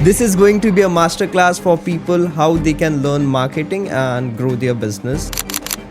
This is going to be a masterclass for people how they can learn marketing and grow their business.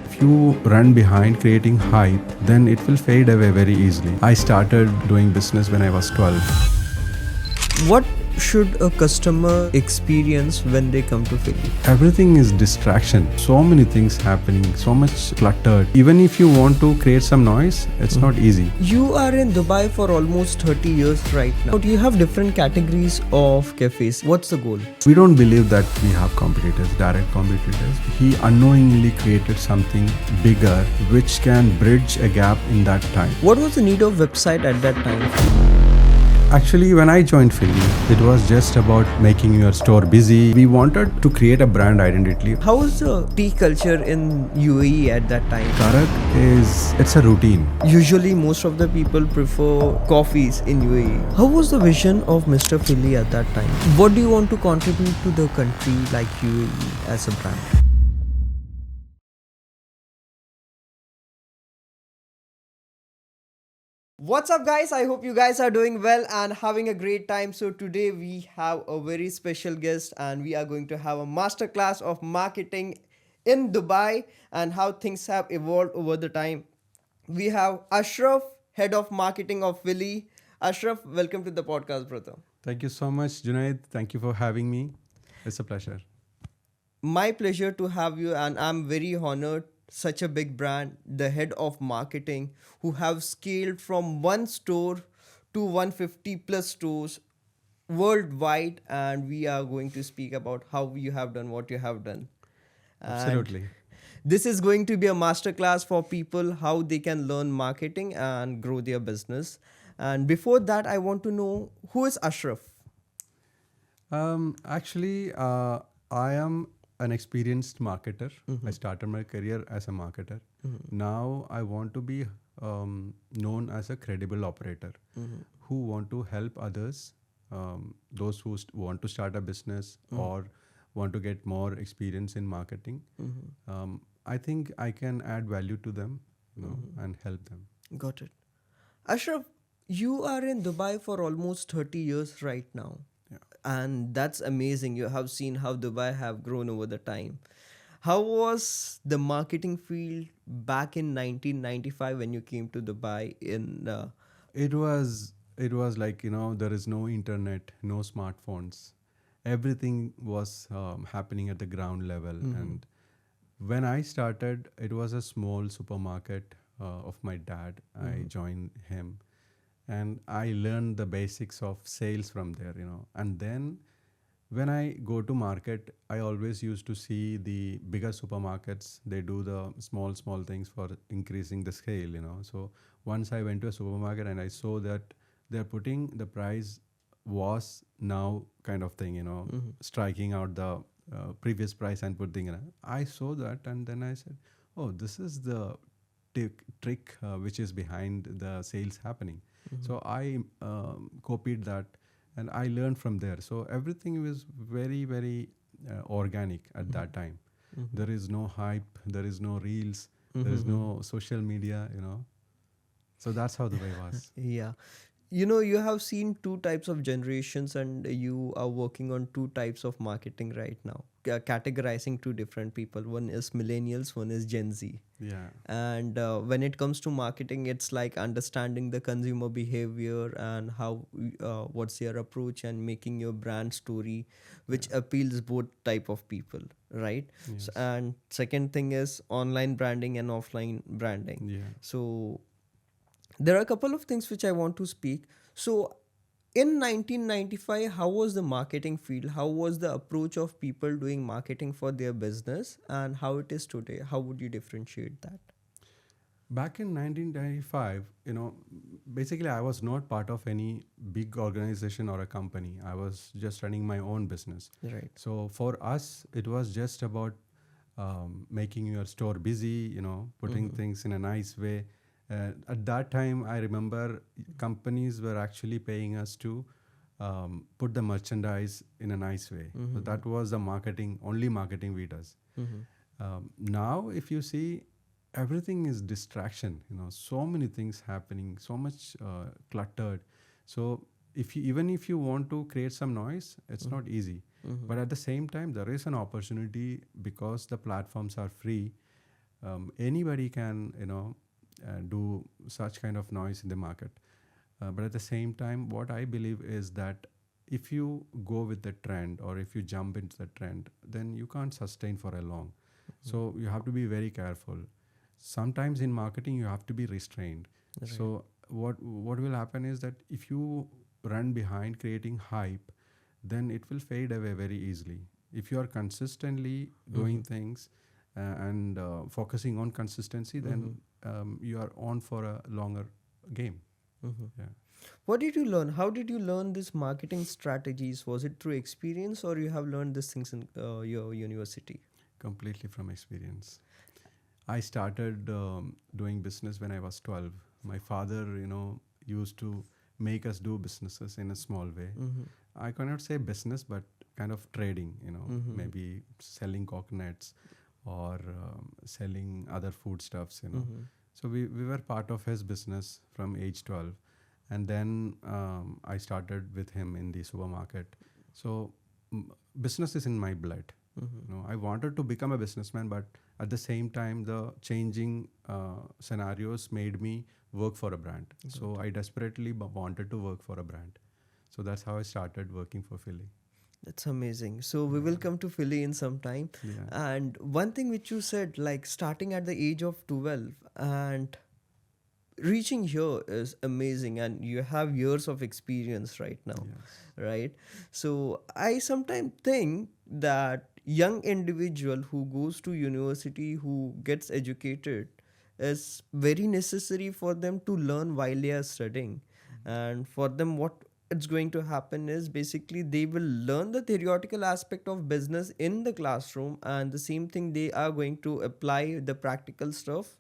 If you run behind creating hype, then it will fade away very easily. I started doing business when I was 12. What should a customer experience when they come to Filli? Everything is distraction. So many things happening, so much cluttered. Even if you want to create some noise, it's not easy. You are in Dubai for almost 30 years right now. You have different categories of cafes. What's the goal? We don't believe that we have competitors, direct competitors. He unknowingly created something bigger which can bridge a gap in that time. What was the need of website at that time? Actually, when I joined Filli, it was just about making your store busy. We wanted to create a brand identity. How was the tea culture in UAE at that time? Karak it's a routine. Usually most of the people prefer coffees in UAE. How was the vision of Mr. Filli at that time? What do you want to contribute to the country like UAE as a brand? What's up guys? I hope you guys are doing well and having a great time. So today we have a very special guest and we are going to have a masterclass of marketing in Dubai and how things have evolved over the time. We have Ashraf, head of marketing of Filli. Ashraf, welcome to the podcast, brother. Thank you so much, Junaid. Thank you for having me. It's a pleasure. My pleasure to have you, and I'm very honored. Such a big brand, the head of marketing, who have scaled from one store to 150 plus stores worldwide, and we are going to speak about how you have done what you have done. And Absolutely. this is going to be a masterclass for people how they can learn marketing and grow their business. And before that, I want to know who is Ashraf? Actually, I am an experienced marketer. I started my career as a marketer. Now I want to be known as a credible operator who want to help others, those who want to start a business or want to get more experience in marketing. I think I can add value to them, and help them. Got it. Ashraf, you are in Dubai for almost 30 years right now. Yeah. And that's amazing. You have seen how Dubai have grown over the time. How was the marketing field back in 1995 when you came to Dubai in It was like, there is no internet, no smartphones. Everything was happening at the ground level. And when I started, it was a small supermarket of my dad. I joined him and I learned the basics of sales from there. And then when I go to market, I always used to see the bigger supermarkets. They do the small things for increasing the scale. So once I went to a supermarket and I saw that they're putting the price was now kind of thing, striking out the previous price and putting I saw that and then I said, oh, this is the trick which is behind the sales happening. So I copied that and I learned from there. So everything was very, very organic at that time. There is no hype, there is no reels, there is no social media. So that's how the way was. yeah. You have seen two types of generations and you are working on two types of marketing right now. Categorizing two different people. One is millennials, one is Gen Z. Yeah. And when it comes to marketing, it's like understanding the consumer behavior and how what's your approach and making your brand story which appeals both type of people, right? Yes. And second thing is online branding and offline branding. Yeah. So there are a couple of things which I want to speak. So in 1995, how was the marketing field? How was the approach of people doing marketing for their business and how it is today? How would you differentiate that? Back in 1995, basically I was not part of any big organization or a company. I was just running my own business. Right. So for us, it was just about making your store busy, putting things in a nice way. At that time, I remember companies were actually paying us to put the merchandise in a nice way. So that was the only marketing we does. Now, if you see, everything is distraction. So many things happening, so much cluttered. So if you, even if you want to create some noise, it's not easy. But at the same time, there is an opportunity because the platforms are free. Anybody can, do such kind of noise in the market. But at the same time, what I believe is that if you go with the trend or if you jump into the trend, then you can't sustain for a long. So you have to be very careful. Sometimes in marketing, you have to be restrained. Right. So what will happen is that if you run behind creating hype, then it will fade away very easily. If you are consistently doing things and focusing on consistency, then you are on for a longer game. Yeah, What did you learn? How did you learn this marketing strategies? Was it through experience or you have learned these things in your university? completely from experience. I started doing business when I was 12. My father, used to make us do businesses in a small way. I cannot say business, but kind of trading, maybe selling coconuts or selling other foodstuffs. So we were part of his business from age 12. And then I started with him in the supermarket. So business is in my blood. I wanted to become a businessman, but at the same time, the changing scenarios made me work for a brand. So I desperately wanted to work for a brand. So that's how I started working for Filli. That's amazing. So we will come to Philly in some time. Yeah. And one thing which you said, like starting at the age of 12 and reaching here is amazing, and you have years of experience right now, Yes. right? So I sometimes think that young individual who goes to university, who gets educated, is very necessary for them to learn while they are studying. And for them, what it's going to happen is basically they will learn the theoretical aspect of business in the classroom, and the same thing they are going to apply the practical stuff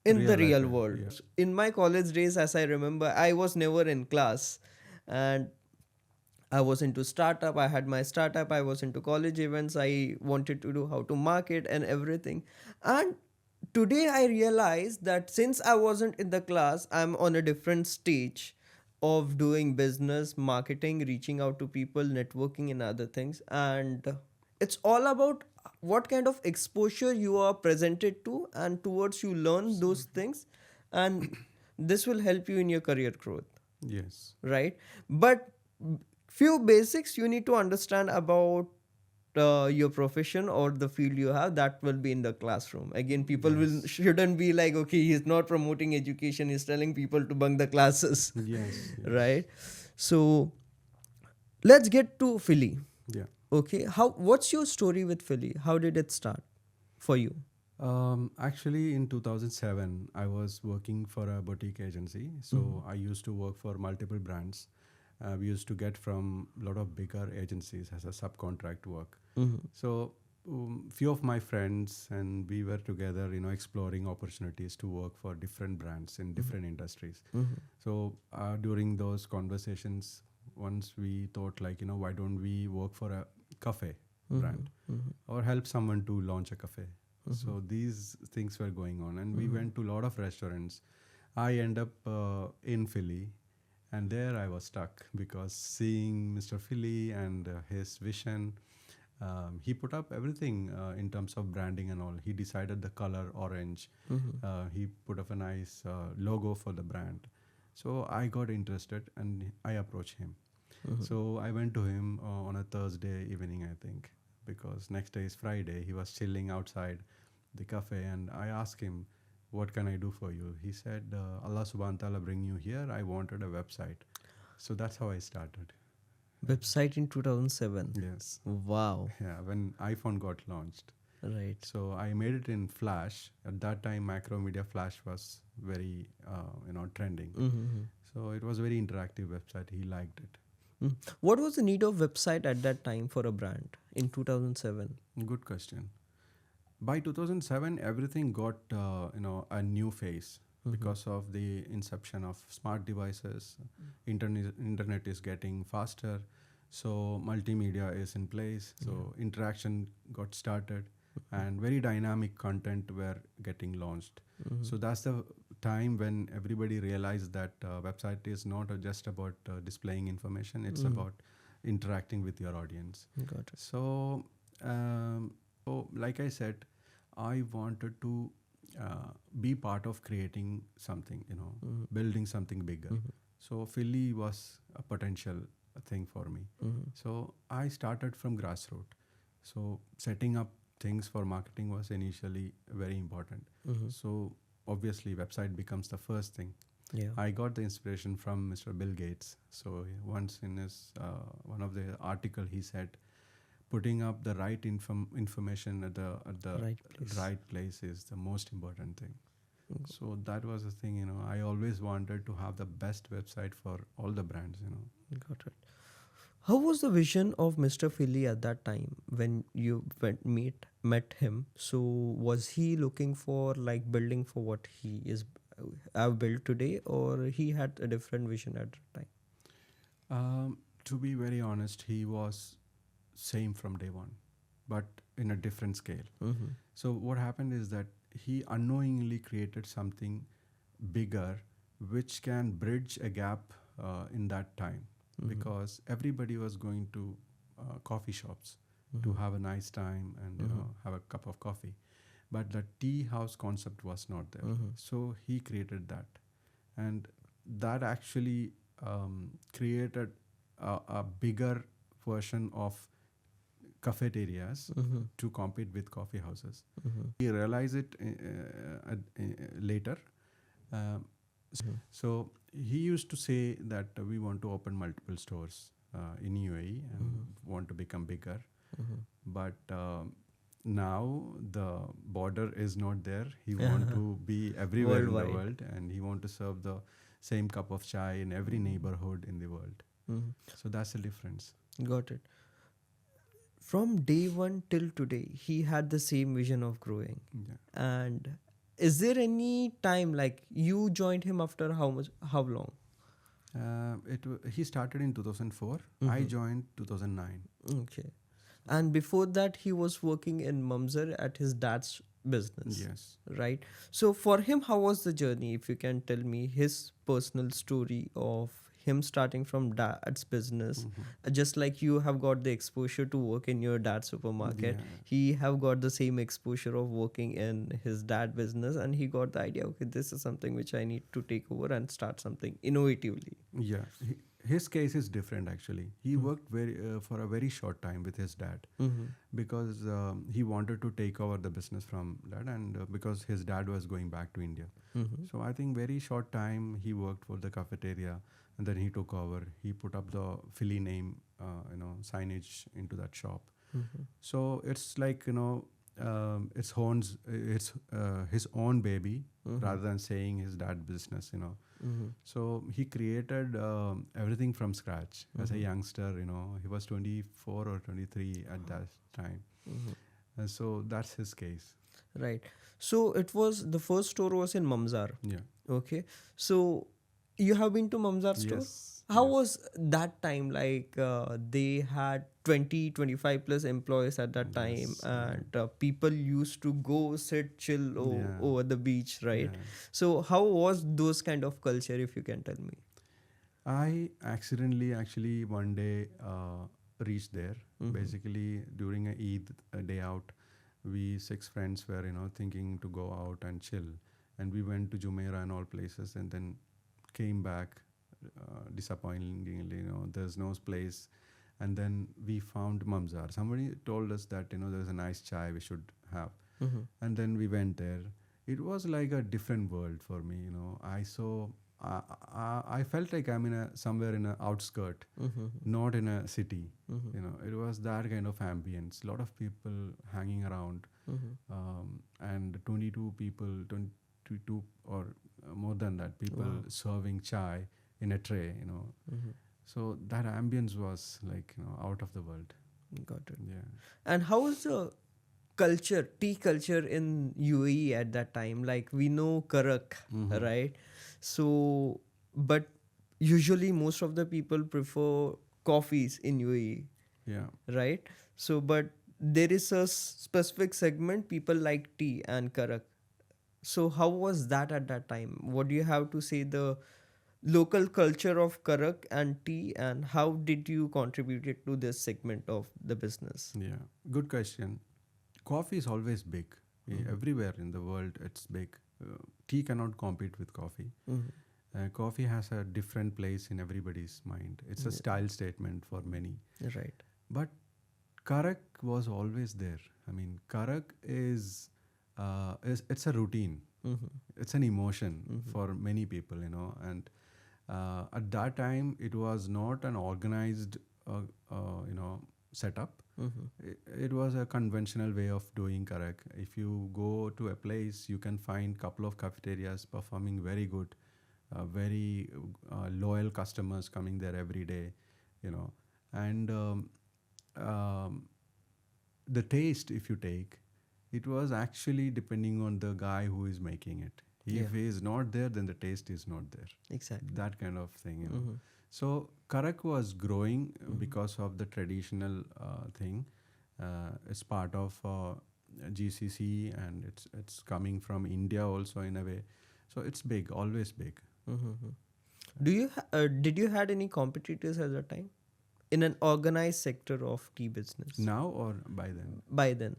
in Real the life. real world. Yeah. In my college days, as I remember, I was never in class, and I was into startup. I had my startup. I was into college events. I wanted to do how to market and everything. And today I realized that since I wasn't in the class, I'm on a different stage of doing business, marketing, reaching out to people, networking, and other things. And it's all about what kind of exposure you are presented to, and towards you learn those things. And this will help you in your career growth, Yes. right? But few basics you need to understand about your profession or the field you have, that will be in the classroom. Again, people will Yes. shouldn't be like, okay, he's not promoting education, he's telling people to bunk the classes. Yes. Yes. Right? So let's get to Philly. Yeah. Okay, how what's your story with Philly? How did it start for you? Actually, in 2007, I was working for a boutique agency. So I used to work for multiple brands. We used to get from a lot of bigger agencies as a subcontract work. So few of my friends and we were together, exploring opportunities to work for different brands in different industries. So during those conversations, once we thought like, why don't we work for a cafe brand or help someone to launch a cafe? So these things were going on, and we went to a lot of restaurants. I end up in Philly, and there I was stuck because seeing Mr. Philly and his vision, he put up everything in terms of branding and all. He decided the color orange. He put up a nice logo for the brand. So I got interested and I approached him. So I went to him on a Thursday evening, I think, because next day is Friday. He was chilling outside the cafe, and I asked him, "What can I do for you?" He said, "Allah subhanahu wa ta'ala bring you here. I wanted a website." So that's how I started. Website in 2007. Yes. Wow. Yeah, when iPhone got launched. Right. So I made it in Flash. At that time, Macromedia Flash was very, trending. So it was a very interactive website. He liked it. What was the need of website at that time for a brand in 2007? Good question. By 2007, everything got a new phase because of the inception of smart devices. Internet is getting faster, so multimedia is in place. So interaction got started, and very dynamic content were getting launched. So that's the time when everybody realized that website is not just about displaying information, it's about interacting with your audience. Got it. So, like I said, I wanted to be part of creating something, building something bigger. So Philly was a potential thing for me. So I started from grassroots. So setting up things for marketing was initially very important. So obviously website becomes the first thing. Yeah. I got the inspiration from Mr. Bill Gates. So once in his one of the article he said, putting up the right information at the Right place. right place is the most important thing. So that was the thing, I always wanted to have the best website for all the brands. Got it. How was the vision of Mr. Filli at that time when you met him? So was he looking for like building for what he is have built today, or he had a different vision at that time? To be very honest, he was same from day one, but in a different scale. So what happened is that he unknowingly created something bigger, which can bridge a gap in that time, because everybody was going to coffee shops to have a nice time and have a cup of coffee, but the tea house concept was not there. So he created that, and that actually created a bigger version of cafeterias to compete with coffee houses. He realized it later. Um, so he used to say that we want to open multiple stores in UAE and want to become bigger. But now the border is not there. He want to be everywhere in the Worldwide. world, and he want to serve the same cup of chai in every neighborhood in the world. So that's the difference. Got it. From day one till today, he had the same vision of growing. Yeah. And is there any time like you joined him after how long? He started in 2004. I joined 2009. Okay. And before that, he was working in Mamzar at his dad's business. Yes. Right. So for him, how was the journey? If you can tell me his personal story of him starting from dad's business, just like you have got the exposure to work in your dad's supermarket, Yeah. he have got the same exposure of working in his dad business, and he got the idea, okay, this is something which I need to take over and start something innovatively. Yeah. His case is different actually. He worked for a very short time with his dad because he wanted to take over the business from dad, and because his dad was going back to India. So I think very short time he worked for the cafeteria, and then he took over. He put up the Philly name, signage into that shop. So it's like it's his own baby rather than saying his dad business. So he created everything from scratch as a youngster. He was 24 or 23 at that time. So that's his case. Right. So it was the first store was in Mamzar. Yeah. Okay. So you have been to Mamzar store? Yes. How was that time? Like they had 20-25 plus employees at that time, Yes, and people used to go sit chill Yeah. over the beach, right? Yeah. So how was those kind of culture, if you can tell me? I accidentally actually one day reached there. Basically during a Eid a day out, we 6 friends were thinking to go out and chill, and we went to Jumeirah and all places, and then came back disappointingly. There's no place, and then we found Mamzar. Somebody told us that there's a nice chai we should have, and then we went there. It was like a different world for me. I saw. I felt like I'm somewhere in an outskirt, not in a city. It was that kind of ambience. A lot of people hanging around, and 22 people, 22 or more than that, people serving chai in a tray. So that ambience was like out of the world. Got it. Yeah. And how was the tea culture in UAE at that time? Like we know Karak, right? So, but usually most of the people prefer coffees in UAE, Yeah. right? So, but there is a specific segment people like tea and Karak. So how was that at that time? What do you have to say the local culture of Karak and tea, and how did you contribute it to this segment of the business? Yeah, good question. Coffee is always big. Mm-hmm. Everywhere in the world, it's big. Tea cannot compete with coffee. Mm-hmm. Coffee has a different place in everybody's mind. It's a Yeah, style statement for many. right. But Karak was always there. I mean, Karak is it's a routine. Mm-hmm. It's an emotion Mm-hmm. for many people, you know. And at that time, it was not an organized, setup. Mm-hmm. It was a conventional way of doing Karak. If you go to a place, you can find couple of cafeterias performing very good, very loyal customers coming there every day, you know. And um, the taste, if you take, it was actually depending on the guy who is making it. Yeah, If he is not there, then the taste is not there. exactly. That kind of thing, you know. Mm-hmm. So Karak was growing Mm-hmm. because of the traditional thing. It's part of GCC, and it's coming from India also in a way. So it's big, always big. Mm-hmm. Did you had any competitors at that time in an organized sector of tea business Now or by then? by then?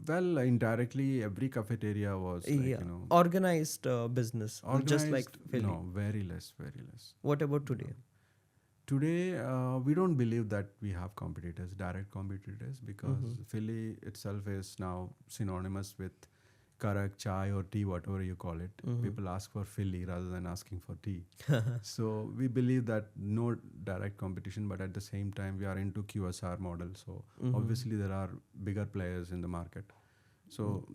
Well, indirectly, every cafeteria was like, Yeah, organized business, just like organized. Philly. No, very less, very less. What about today? Today, we don't believe that we have competitors, direct competitors, because Mm-hmm. Philly itself is now synonymous with Karak, chai, or tea, whatever you call it. Mm-hmm. People ask for Philly rather than asking for tea. So we believe that no direct competition, but at the same time, we are into QSR model. So Mm-hmm. obviously, there are bigger players in the market. So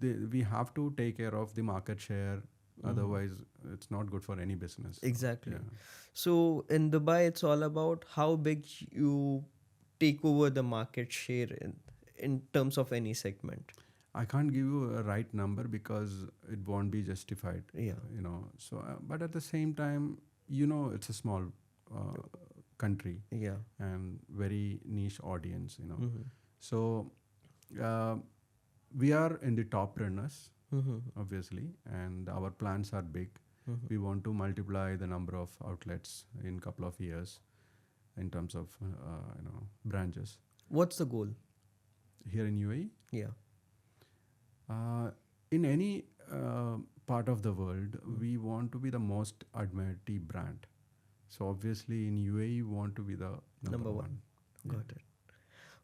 we have to take care of the market share. Otherwise, it's not good for any business. So, Exactly. yeah. So in Dubai, it's all about how big you take over the market share in terms of any segment. I can't give you a right number because it won't be justified, Yeah. you know. So, but at the same time, you know, it's a small uh, country Yeah. and very niche audience, you know. Mm-hmm. So, uh, we are in the top runners, Mm-hmm. obviously, and our plans are big. Mm-hmm. We want to multiply the number of outlets in couple of years in terms of, branches What's the goal? here in UAE. Yeah. In any part of the world, we want to be the most admired tea brand. So obviously, in UAE, we want to be the number Number one. one. Got it.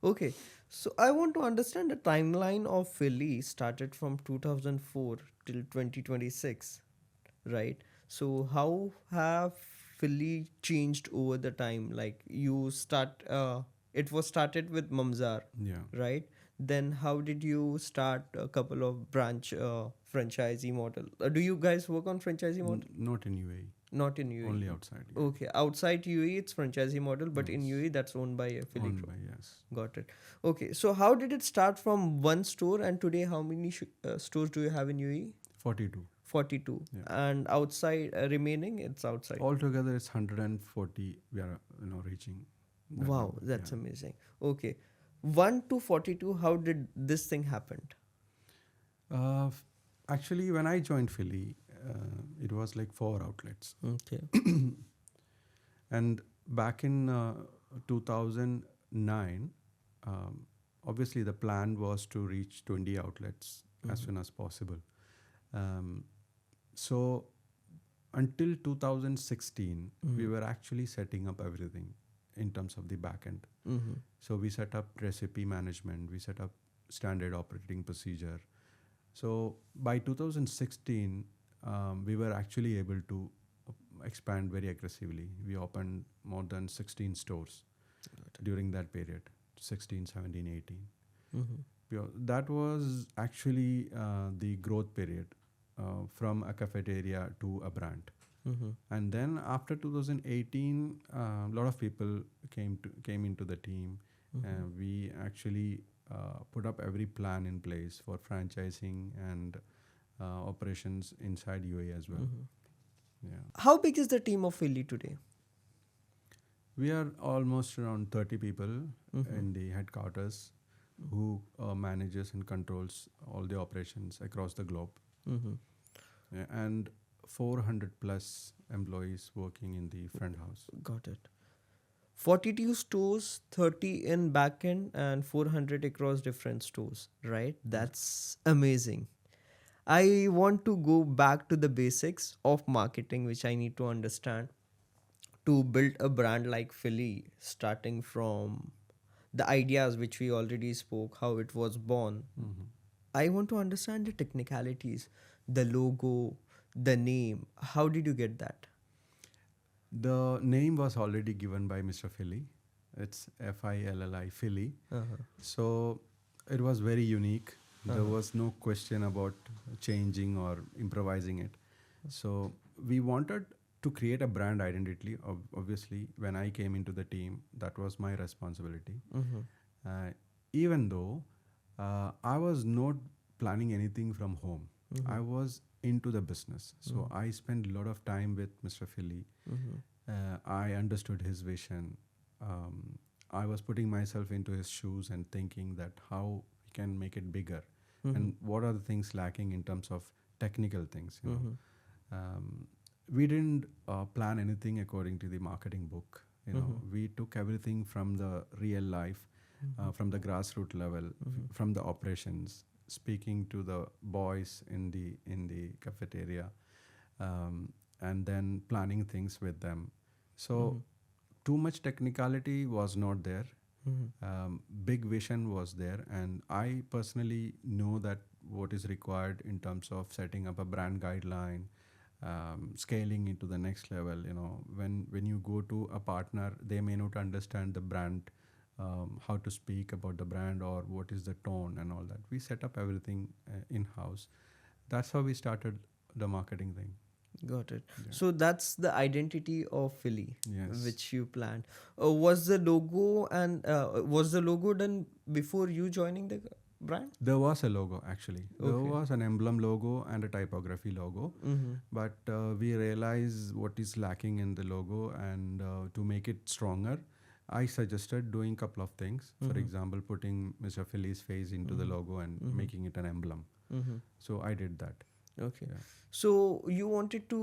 Okay. So I want to understand the timeline of Philly started from 2004 till 2026, right? So how have Philly changed over the time? Like it was started with Mamzar, Yeah. right? Then how did you start a couple of branch franchisee model? Do you guys work on franchisee model? Not in UAE, Not in UAE. only outside UAE. Okay, outside UAE it's franchisee model, but in Yes. UAE that's owned by a Philly Owned Group. by, yes. Got it. Okay, so how did it start from one store, and today how many stores do you have in UAE? 42. 42. Yeah. And outside remaining it's outside. Altogether, it's 140. We are, reaching. That Wow, number. that's Yeah. amazing. Okay. 1 to 42, how did this thing happen? F- Actually, when I joined Philly, it was like 4 outlets. Okay. And back in 2009, um, obviously the plan was to reach 20 outlets as soon as possible. Um, so until 2016, we were actually setting up everything in terms of the back end. Mm-hmm. So we set up recipe management, we set up standard operating procedure. So by 2016, we were actually able to expand very aggressively. We opened more than 16 stores during that period, 16, 17, 18. Mm-hmm. That was actually the growth period from a cafeteria to a brand. Mm-hmm. And then after 2018, a lot of people came into the team. We actually put up every plan in place for franchising and operations inside UAE as well. Yeah. How big is the team of Philly today? We are almost around 30 people in the headquarters who manages and controls all the operations across the globe. Mm-hmm. Yeah, and 400 plus employees working in the front house. Got it. 42 stores, 30 in backend, and 400 across different stores, right? Yeah. That's amazing. I want to go back to the basics of marketing, which I need to understand to build a brand like Philly, starting from the ideas which we already spoke, how it was born. Mhm. I want to understand the technicalities, the logo, the name. How did you get that? The name was already given by Mr. Filli. It's Filli, Filli. Uh-huh. So it was very unique. There Uh-huh. was no question about changing or improvising it. So we wanted to create a brand identity. Obviously, when I came into the team, that was my responsibility. Mm-hmm. Uh, Even though I was not planning anything from home, Mm-hmm. I was into the business. So I spent a lot of time with Mr. Filli. Mm-hmm. I understood his vision. I was putting myself into his shoes and thinking that how we can make it bigger, Mm-hmm. and what are the things lacking in terms of technical things. Mm-hmm. We didn't plan anything according to the marketing book. Mm-hmm. We took everything from the real life, from the grassroots level, Mm-hmm. from the operations, speaking to the boys in the cafeteria, and then planning things with them. Mm-hmm. So too much technicality was not there. Mm-hmm. Big vision was there, and I personally know that what is required in terms of setting up a brand guideline, scaling into the next level. When you go to a partner, they may not understand the brand, how to speak about the brand or what is the tone and all that. We set up everything in house. That's how we started the marketing thing. Got it. Yeah. So that's the identity of Philly, Yes. which you planned. Was the logo done before you joining the brand? There was a logo actually. There Okay. was an emblem logo and a typography logo, Mm-hmm. but we realized what is lacking in the logo, and to make it stronger, I suggested doing a couple of things. For Mm-hmm. example, putting Mr. Philly's face into the logo and Mm-hmm. making it an emblem. Mm-hmm. So I did that. Okay. Yeah, So you wanted to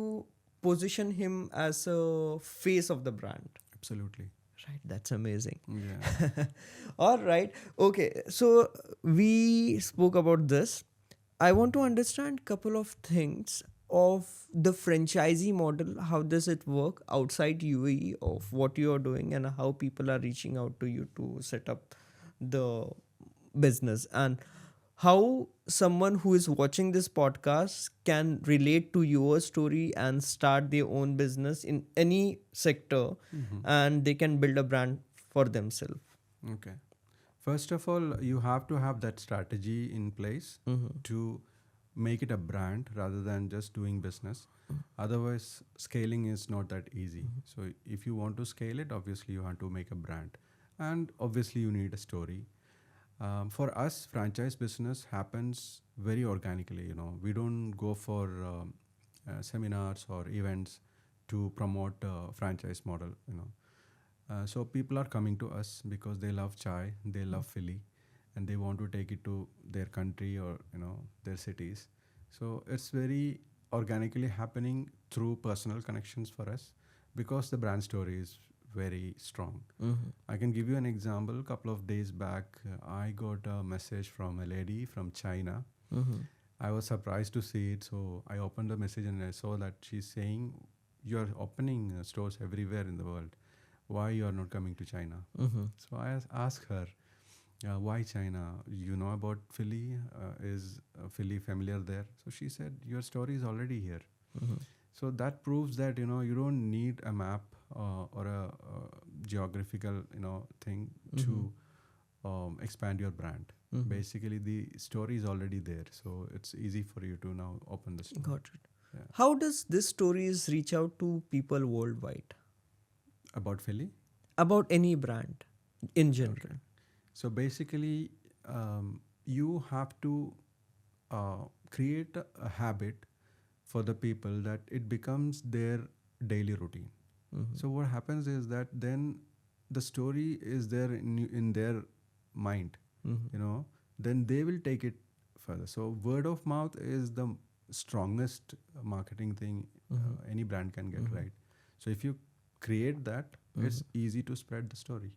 position him as a face of the brand. absolutely. Right, that's amazing. Yeah. All right. Okay. So we spoke about this. I want to understand couple of things of the franchisee model. How does it work outside UAE of what you are doing and how people are reaching out to you to set up the business, and how someone who is watching this podcast can relate to your story and start their own business in any sector, and they can build a brand for themselves. Okay. First of all, you have to have that strategy in place to make it a brand rather than just doing business. Otherwise, scaling is not that easy. So, if you want to scale it, obviously you have to make a brand, and obviously you need a story. For us, franchise business happens very organically. We don't go for seminars or events to promote franchise model. So people are coming to us because they love chai, they love Philly, and they want to take it to their country or their cities. So it's very organically happening through personal connections for us because the brand story is very strong. Mm-hmm. I can give you an example. A couple of days back, I got a message from a lady from China. Mm-hmm. I was surprised to see it, so I opened the message and I saw that she's saying, "You are opening stores everywhere in the world. Why you are not coming to China?" Mm-hmm. So I asked her, "Why China? You know about Philly? Is Philly familiar there?" So she said, "Your story is already here." Mm-hmm. So that proves that you don't need a map or a geographical thing to expand your brand. Mm-hmm. Basically, the story is already there, so it's easy for you to now open the store. Got it. Yeah. How does this stories reach out to people worldwide About Philly. about any brand in Okay. general? So basically, you have to create a habit for the people that it becomes their daily routine. Mm-hmm. So what happens is that then the story is there in their mind, Mm-hmm. then they will take it further. So word of mouth is the strongest marketing thing any brand can get, Mm-hmm. right? So if you create that, it's Mm-hmm. easy to spread the story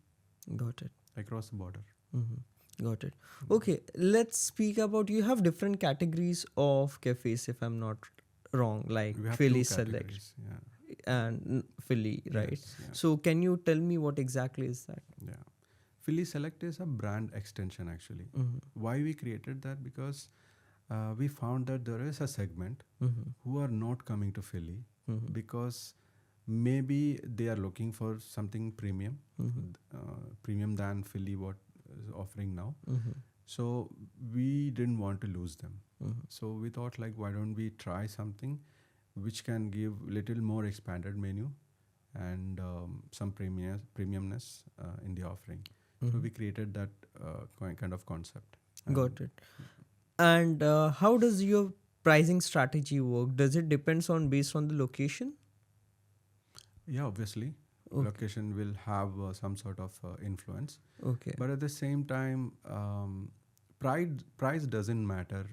Got it. across the border. Mm-hmm. Got it. Mm. Okay, let's speak about, you have different categories of cafes, if I'm not wrong, like We have two Filli Select categories. Yeah. and Filli, right? Yes. Yes. So can you tell me what exactly is that? Yeah. Filli Select is a brand extension actually. Mm-hmm. Why we created that? Because we found that there is a segment Mm-hmm. who are not coming to Philly Mm-hmm. because maybe they are looking for something premium, Mm-hmm. premium than Philly what is offering now. Mm-hmm. So we didn't want to lose them. Mm-hmm. So we thought like, why don't we try something which can give little more expanded menu and some premiumness in the offering. So Mm-hmm. we created that kind of concept. Got And it. And how does your pricing strategy work? Does it depends on based on the location? yeah, obviously, Okay. location will have some sort of influence, Okay. but at the same time, price doesn't matter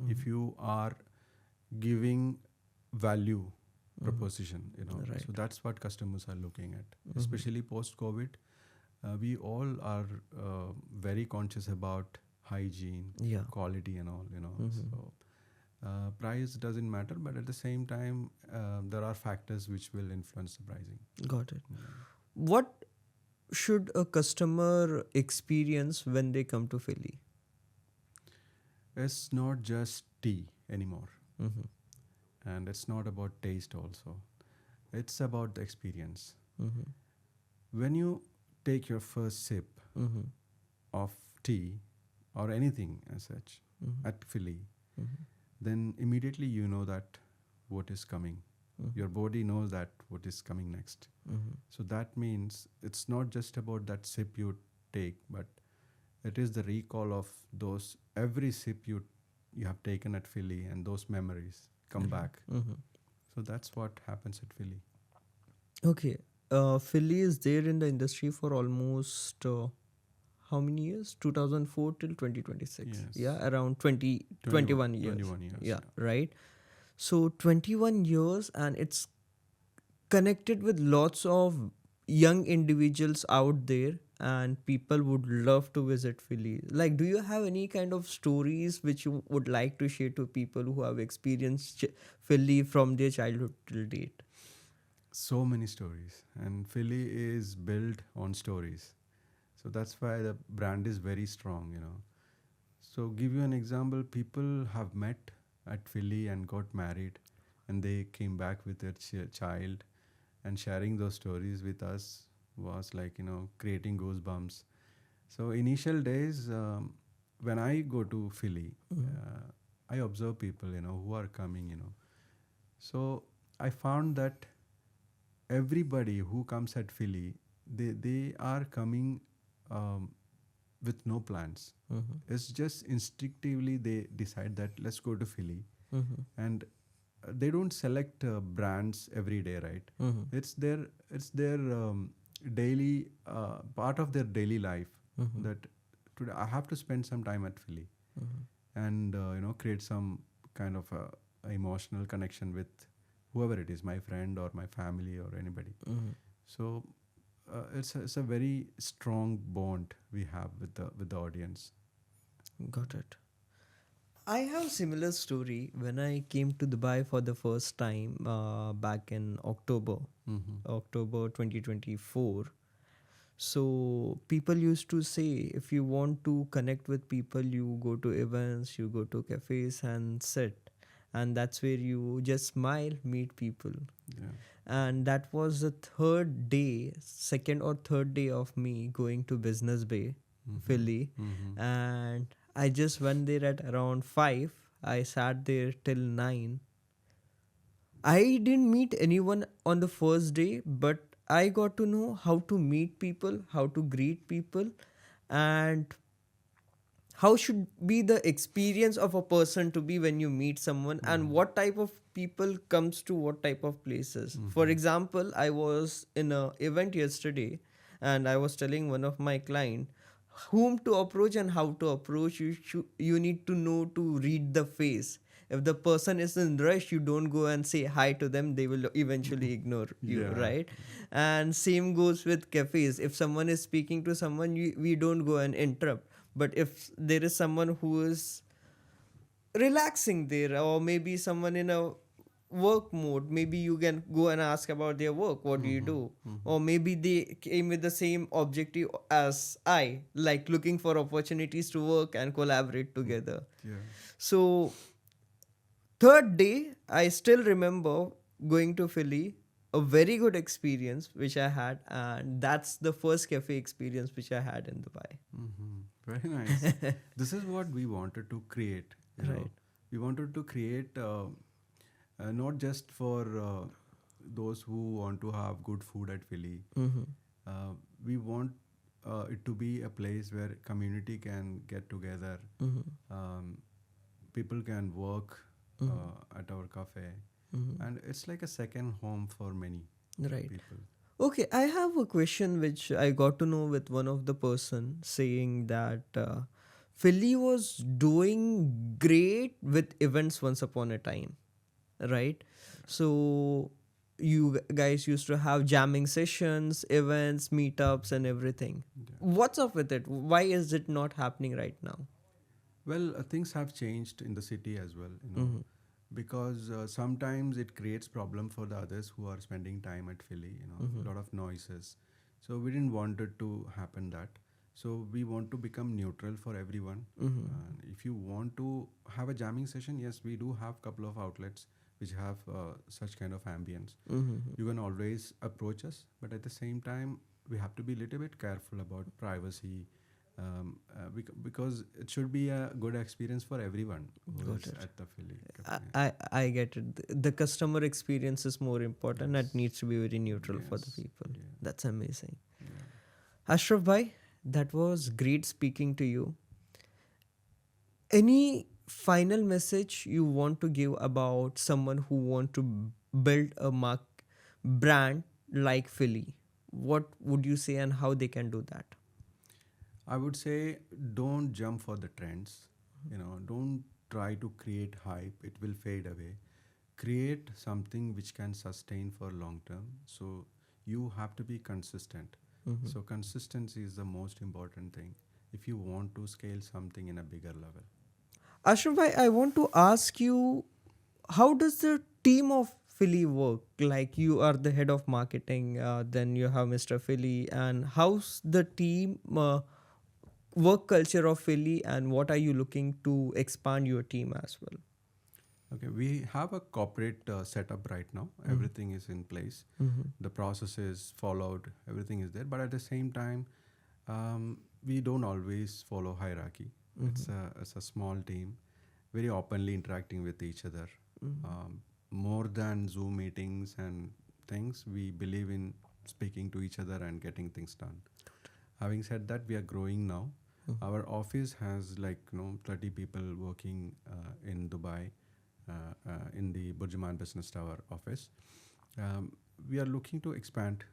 if Mm-hmm. you are giving value Mm-hmm. proposition. Right. So that's what customers are looking at, Mm-hmm. especially post COVID. We all are very conscious about hygiene, Yeah. quality, and all. Mm-hmm. So price doesn't matter, but at the same time, there are factors which will influence the pricing. Got it. Yeah. What should a customer experience when they come to Philly? It's not just tea anymore, Mm-hmm. and it's not about taste also. It's about the experience. Mm-hmm. When you take your first sip Mm-hmm. of tea or anything as such Mm-hmm. at Philly, Mm-hmm. then immediately you know that what is coming. Mm-hmm. Your body knows that what is coming next. Mm-hmm. So that means it's not just about that sip you take, but it is the recall of those every sip you have taken at Philly and those memories come back. Mm-hmm. So that's what happens at Philly. Okay. Philly is there in the industry for almost how many years? 2004 till 2026. Yes. Yeah, around 20, 21, 21 years. 21 years. Yeah, Yeah. right. So 21 years, and it's connected with lots of young individuals out there, and people would love to visit Philly. Like, do you have any kind of stories which you would like to share to people who have experienced Philly from their childhood till date? So many stories. And Philly is built on stories. So that's why the brand is very strong. So give you an example, people have met at Philly and got married and they came back with their child, and sharing those stories with us was like, creating goosebumps. So initial days, when I go to Philly, Mhm. I observe people, who are coming. So I found that everybody who comes at Philly, they are coming um, with no plans. Mhm. It's just instinctively they decide that let's go to Philly, Mhm. and they don't select brands every day, right? Mhm. It's their daily part of their daily life Mhm. that today I have to spend some time at Philly Mhm. and create some kind of a emotional connection with whoever it is, my friend or my family or anybody. Mhm. So it's a very strong bond we have with the audience. Got it. I have similar story when I came to Dubai for the first time back in Mm-hmm. October 2024. So people used to say, if you want to connect with people, you go to events, you go to cafes and sit, and that's where you just smile, meet people. Yeah. And that was the second or third day of me going to Business Bay, Mm-hmm. Philly, Mm-hmm. and I just went there at around 5. I sat there till 9. I didn't meet anyone on the first day, but I got to know how to meet people, how to greet people, and how should be the experience of a person to be when you meet someone, and Mm-hmm. what type of people comes to what type of places. For Mm-hmm. example, I was in a event yesterday, and I was telling one of my client whom to approach and how to approach. You need to know to read the face. if the person is in rush, you don't go and say hi to them, they will eventually ignore you, Yeah. right? And same goes with cafes. If someone is speaking to someone, we don't go and interrupt. But if there is someone who is relaxing there, or maybe someone in a work mode, maybe you can go and ask about their work, what do you Mm-hmm. do? Mm-hmm. Or maybe they came with the same objective as I, like looking for opportunities to work and collaborate together. Yeah. So third day, I still remember going to Philly, a very good experience which I had, and that's the first cafe experience which I had in Dubai. Mm-hmm. Very nice. This is what we wanted to create. Right. We wanted to create not just for those who want to have good food at Philly. Mm-hmm. We want it to be a place where community can get together. Mm-hmm. Um, People can work at our cafe, Mm-hmm. and it's like a second home for many Right. people. Okay, I have a question which I got to know with one of the person saying that Philly was doing great with events once upon a time, right? So you guys used to have jamming sessions, events, meetups, and everything. Yeah. What's up with it? Why is it not happening right now? Well, things have changed in the city as well, Mm-hmm. because sometimes it creates problem for the others who are spending time at Philly, Mm-hmm. a lot of noises. So we didn't want it to happen that. So we want to become neutral for everyone. Mm-hmm. If you want to have a jamming session, yes, we do have couple of outlets which have such kind of ambience. Mm-hmm. You can always approach us, but at the same time, we have to be a little bit careful about privacy, because it should be a good experience for everyone who Got is it. at the Philly I, Cafe. I I get it. The customer experience is more important. It Yes, needs to be very neutral for the yes, people. yeah, That's amazing. yeah. Ashraf bhai, that was great speaking to you. Any final message you want to give about someone who want to build a brand like Philly? What would you say and how they can do that? I would say don't jump for the trends. Don't try to create hype. It will fade away. Create something which can sustain for long term. So you have to be consistent. Mhm. So consistency is the most important thing if you want to scale something in a bigger level. Ashraf bhai, I want to ask you, how does the team of Philly work? Like you are the head of marketing, then you have Mr. Philly, and how's the team work culture of Philly, and what are you looking to expand your team as well? Okay, we have a corporate setup right now. Everything is in place. Mm-hmm. The process is followed. Everything is there. But at the same time, we don't always follow hierarchy. It's a small team, very openly interacting with each other. More than Zoom meetings and things, we believe in speaking to each other and getting things done. Having said that, we are growing now. Our office has 30 people working in Dubai, in the Burjuman Business Tower office. Um, we are looking to expand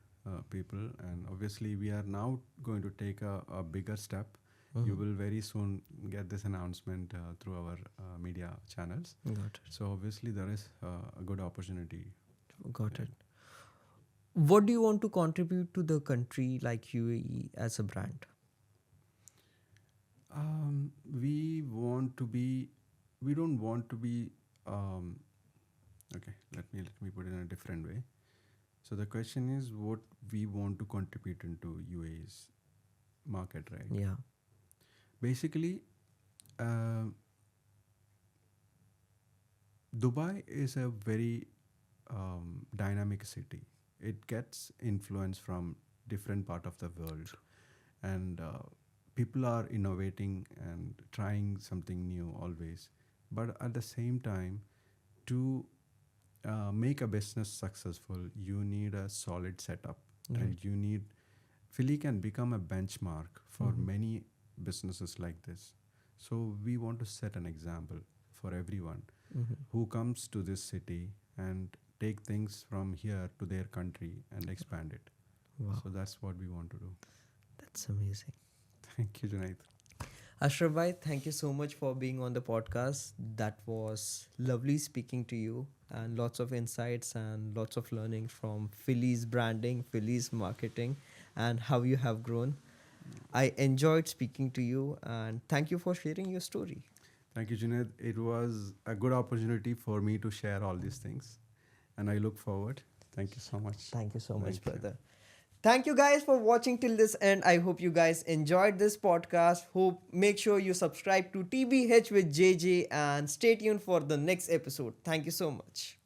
people, and obviously, we are now going to take a bigger step. You will very soon get this announcement through our media channels. Got it. So, obviously, there is a good opportunity. Got it. What do you want to contribute to the country like UAE as a brand? We want to be, we don't want to be, okay, let me put it in a different way. So the question is what we want to contribute into UAE's market, right? Yeah. Basically, uh, Dubai is a very dynamic city. It gets influence from different part of the world, and people are innovating and trying something new always. But at the same time, to make a business successful, you need a solid setup, Right. and you need Philly can become a benchmark for many businesses like this. So we want to set an example for everyone who comes to this city and take things from here to their country and expand it. Wow. So that's what we want to do. That's amazing. Thank you, Junaid. Ashraf bhai, thank you so much for being on the podcast. That was lovely speaking to you, and lots of insights and lots of learning from Filli's branding, Filli's marketing, and how you have grown. I enjoyed speaking to you, and thank you for sharing your story. Thank you, Junaid. It was a good opportunity for me to share all these things, and I look forward. Thank you so much. Thank you so much, Thank you. brother. Thank you guys for watching till this end. I hope you guys enjoyed this podcast. Hope make sure you subscribe to TBH with JJ and stay tuned for the next episode. Thank you so much.